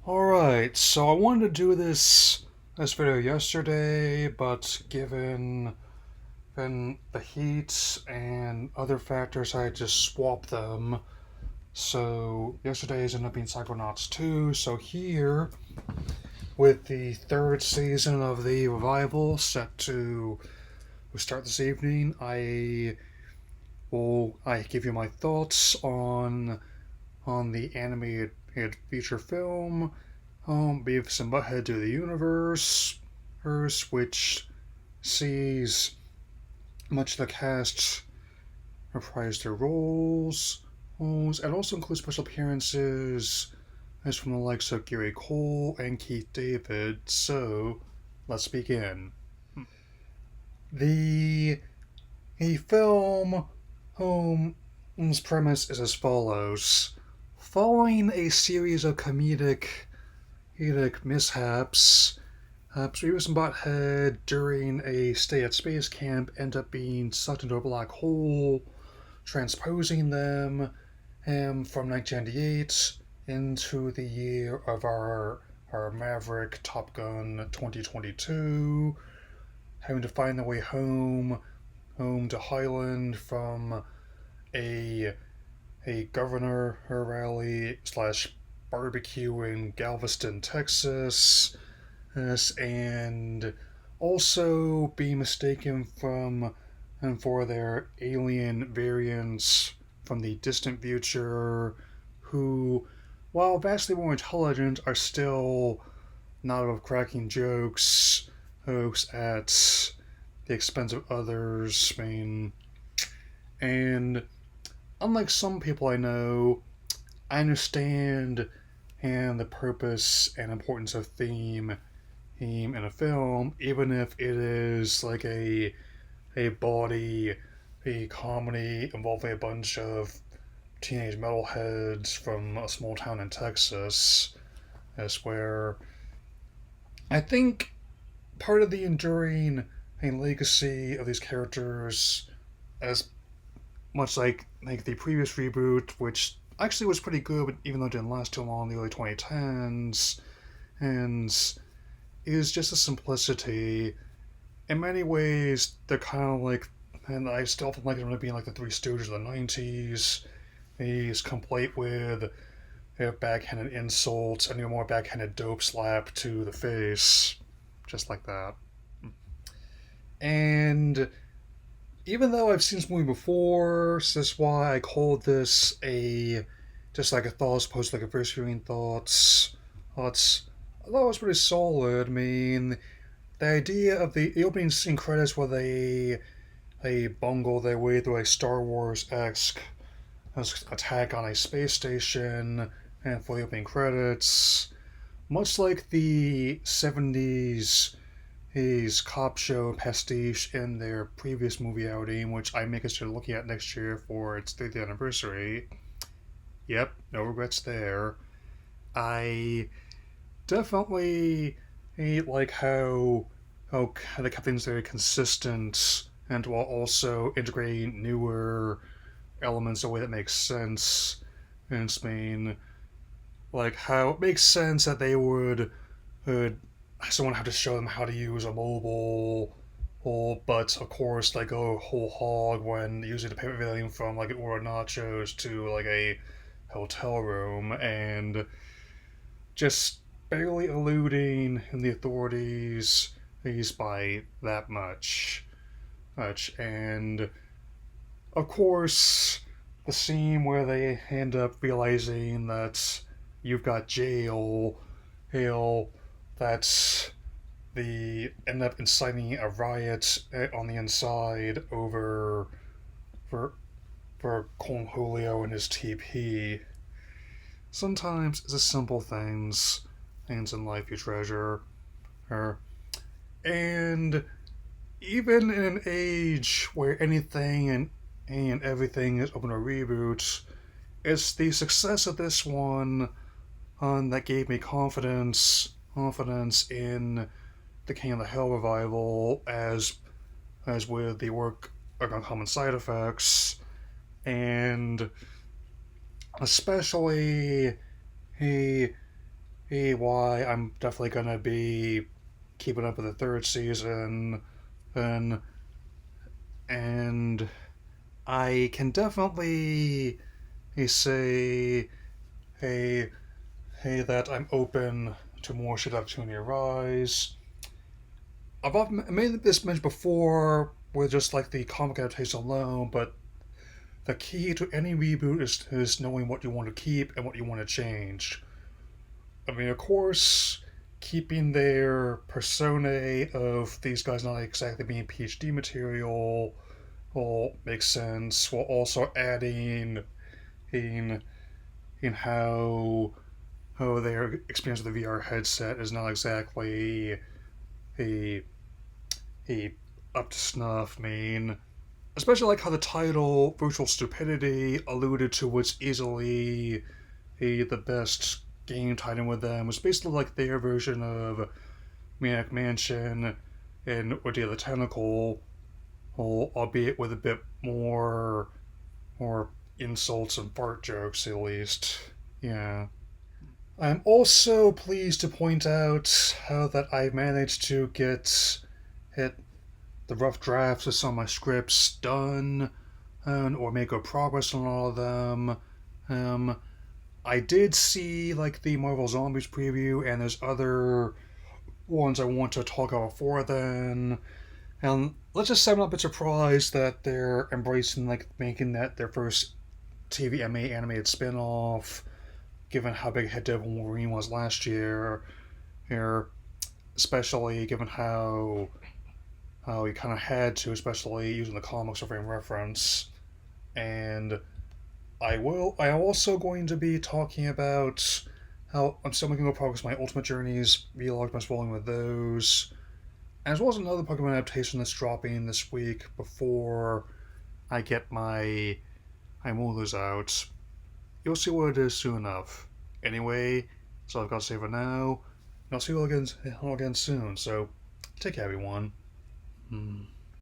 Alright, so I wanted to do this video yesterday, but given the heat and other factors, I just swapped them. So yesterday's ended up being Psychonauts 2. So here, with the third season of the revival set to start this evening, I give you my thoughts on the animated feature film, Beavis and Butthead to the Universe, which sees much of the cast reprise their roles, and also includes special appearances as from the likes of Gary Cole and Keith David. So, let's begin. The the film home's premise is as follows. Following a series of comedic mishaps, Beavis and Butthead, during a stay at space camp, end up being sucked into a black hole, transposing them from 1998 into the year of our Maverick Top Gun 2022, having to find their way home to Highland from a governor rally slash barbecue in Galveston, Texas, and also be mistaken for their alien variants from the distant future, who, while vastly more intelligent, are still not above cracking jokes at the expense of others. And unlike some people I know, I understand and the purpose and importance of theme in a film, even if it is like a bawdy, a comedy involving a bunch of teenage metalheads from a small town in Texas. That's where I think part of the enduring legacy of these characters, as much like the previous reboot, which actually was pretty good, but even though it didn't last too long in the early 2010s, and is just a simplicity. In many ways, they're kind of like, and I still often like them being like the Three Stooges of the 90s. He's complete with backhanded insults and a more backhanded dope slap to the face, just like that. And even though I've seen this movie before, so that's why I called this a just like a thought as opposed to like a first viewing thoughts. I thought it was pretty solid. I mean, the idea of the opening scene credits where they bungle their way through a Star Wars esque attack on a space station, and for the opening credits, much like the 70s his cop show pastiche in their previous movie outing, which I may consider looking at next year for its 30th anniversary. Yep, no regrets there. I definitely like how they kept things very consistent, and while also integrating newer elements in a way that makes sense. And it's like how it makes sense that they would someone have to show them how to use a mobile, but of course they go whole hog when using to pay everything from like an order of nachos to like a hotel room, and just barely eluding the authorities by that much. And of course, the scene where they end up realizing that you've got jail, hell, that's the end up inciting a riot on the inside over for Con Julio and his TP. Sometimes it's the simple things in life you treasure. And even in an age where anything and everything is open to reboot, it's the success of this one that gave me confidence in the King of the Hill revival, as with the work of Uncommon Side Effects, and especially he why I'm definitely gonna be keeping up with the third season, and and I can definitely say, hey, that I'm open to more should opportunity arise. I've often made this mention before with just like the comic adaptation alone, but the key to any reboot is knowing what you want to keep and what you want to change. I mean, of course, keeping their persona of these guys not exactly being PhD material will make sense, while also adding in how their experience with the VR headset is not exactly a a up to snuff. I mean, especially like how the title "Virtual Stupidity" alluded to what's easily the best game title with them. It was basically like their version of Maniac Mansion and Ordeal the Tentacle, albeit with a bit more insults and fart jokes at least. Yeah. I'm also pleased to point out how that I managed to hit the rough drafts of some of my scripts done, or make good progress on all of them. Um, I did see like the Marvel Zombies preview, and there's other ones I want to talk about before then. And let's just say I'm not a bit surprised that they're embracing like making that their first TVMA animated spin-off, given how big a hit Devil Wolverine was last year. Here, especially given how he kind of had to, especially using the comics for frame reference. And I am also going to be talking about how I'm still making no progress with my Ultimate Journeys vlog, my spoiling with those, as well as another Pokemon adaptation that's dropping this week before I get my Molars out. You'll see what it is soon enough. Anyway, that's all I've got to say for now. And I'll see you all again soon. So take care, everyone.